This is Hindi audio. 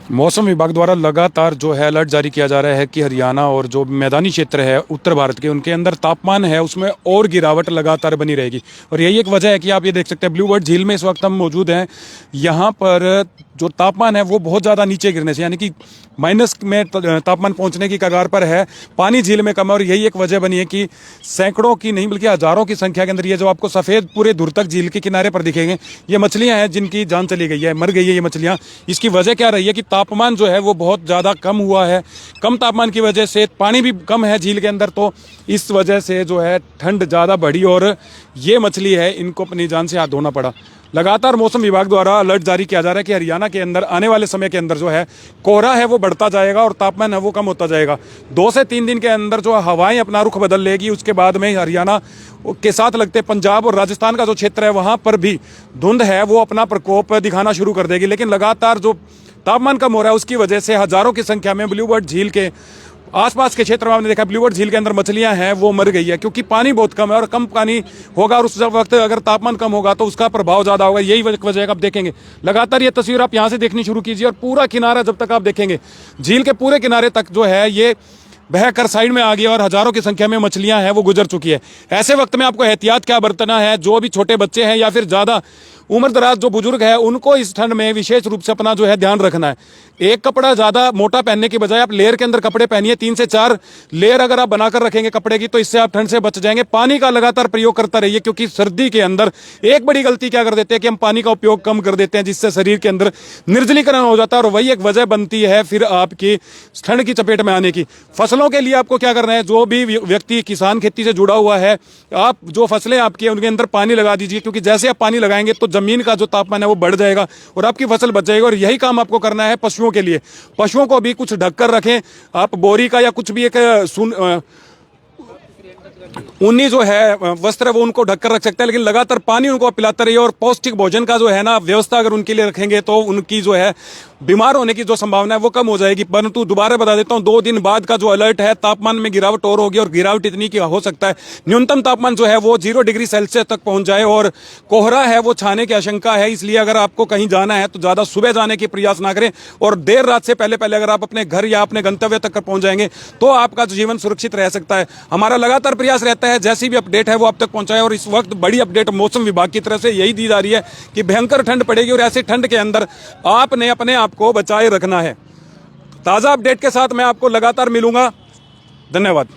मौसम विभाग द्वारा लगातार जो है अलर्ट जारी किया जा रहा है कि हरियाणा और जो मैदानी क्षेत्र है उत्तर भारत के, उनके अंदर तापमान है उसमें और गिरावट लगातार बनी रहेगी। और यही एक वजह है कि आप ये देख सकते हैं ब्लू बर्ड झील में इस वक्त हम मौजूद हैं। यहाँ पर जो तापमान है वो बहुत ज़्यादा नीचे गिरने से, यानी कि माइनस में तापमान पहुंचने की कगार पर है। पानी झील में कम है और यही एक वजह बनी है कि सैकड़ों की नहीं बल्कि हज़ारों की संख्या के अंदर ये जो आपको सफ़ेद पूरे दूर तक झील के किनारे पर दिखेंगे, ये मछलियाँ हैं जिनकी जान चली गई है, मर गई है ये मछलियाँ। इसकी वजह क्या रही है कि तापमान जो है वो बहुत ज़्यादा कम हुआ है। कम तापमान की वजह से पानी भी कम है झील के अंदर, तो इस वजह से जो है ठंड ज़्यादा बढ़ी और ये मछली है इनको अपनी जान से हाथ धोना पड़ा। लगातार मौसम विभाग द्वारा अलर्ट जारी किया जा रहा है कि हरियाणा के अंदर आने वाले समय के अंदर जो है कोहरा है वो बढ़ता जाएगा और तापमान है वो कम होता जाएगा। 2 से 3 दिन के अंदर जो हवाएं अपना रुख बदल लेगी, उसके बाद में हरियाणा के साथ लगते पंजाब और राजस्थान का जो क्षेत्र है वहाँ पर भी धुंध है वो अपना प्रकोप दिखाना शुरू कर देगी। लेकिन लगातार जो तापमान कम हो रहा है उसकी वजह से हजारों की संख्या में ब्लू बर्ड झील के आसपास के क्षेत्र में आपने देखा ब्लू बर्ड झील के अंदर मछलियां हैं वो मर गई है, क्योंकि पानी बहुत कम है और कम पानी होगा और उस वक्त अगर तापमान कम होगा तो उसका प्रभाव ज़्यादा होगा। यही वजह है। आप देखेंगे लगातार ये तस्वीर आप यहाँ से देखनी शुरू कीजिए और पूरा किनारा जब तक आप देखेंगे झील के पूरे किनारे तक जो है ये बह कर साइड में आ गई और हजारों की संख्या में मछलियां हैं वो गुजर चुकी है। ऐसे वक्त में आपको एहतियात क्या बरतना है, जो भी छोटे बच्चे हैं या फिर ज़्यादा उम्र दराज जो बुजुर्ग है उनको इस ठंड में विशेष रूप से अपना जो है ध्यान रखना है। एक कपड़ा ज़्यादा मोटा पहनने की बजाय आप लेयर के अंदर कपड़े पहनिए। 3 से 4 लेयर अगर आप बनाकर रखेंगे कपड़े की तो इससे आप ठंड से बच जाएंगे। पानी का लगातार प्रयोग करता रहिए, क्योंकि सर्दी के अंदर एक बड़ी गलती क्या कर देते हैं कि हम पानी का उपयोग कम कर देते हैं, जिससे शरीर के अंदर निर्जलीकरण हो जाता है और वही एक वजह बनती है फिर आपकी ठंड की चपेट में आने की। फसलों के लिए आपको क्या करना है, जो भी व्यक्ति किसान खेती से जुड़ा हुआ है, आप जो फसलें आपकी हैं उनके अंदर पानी लगा दीजिए, क्योंकि जैसे आप पानी लगाएंगे तो जमीन का जो तापमान है वो बढ़ जाएगा और आपकी फसल बच जाएगी। और यही काम आपको करना है पशुओं के लिए। पशुओं को भी कुछ ढककर रखें, आप बोरी का या कुछ भी एक ऊनी जो है वस्त्र वो उनको ढककर रख सकते हैं, लेकिन लगातार पानी उनको पिलाते रहिए और पौष्टिक भोजन का जो है ना व्यवस्था अगर उनके लिए रखेंगे तो उनकी जो है बीमार होने की जो संभावना है वो कम हो जाएगी। परंतु दोबारा बता देता हूं 2 दिन बाद का जो अलर्ट है तापमान में गिरावट और होगी और गिरावट इतनी की हो सकता है न्यूनतम तापमान जो है वो 0 डिग्री सेल्सियस तक पहुंच जाए और कोहरा है वो छाने की आशंका है। इसलिए अगर आपको कहीं जाना है तो ज्यादा सुबह जाने की प्रयास ना करें और देर रात से पहले पहले अगर आप अपने घर या अपने गंतव्य तक पहुंच जाएंगे तो आपका जीवन सुरक्षित रह सकता है। हमारा लगातार प्रयास रहता है जैसी भी अपडेट है वो आप तक पहुंचाए और इस वक्त बड़ी अपडेट मौसम विभाग की तरफ से यही दी जा रही है कि भयंकर ठंड पड़ेगी और ऐसी ठंड के अंदर आपने अपने आप को बचाए रखना है। ताजा अपडेट के साथ मैं आपको लगातार मिलूंगा। धन्यवाद।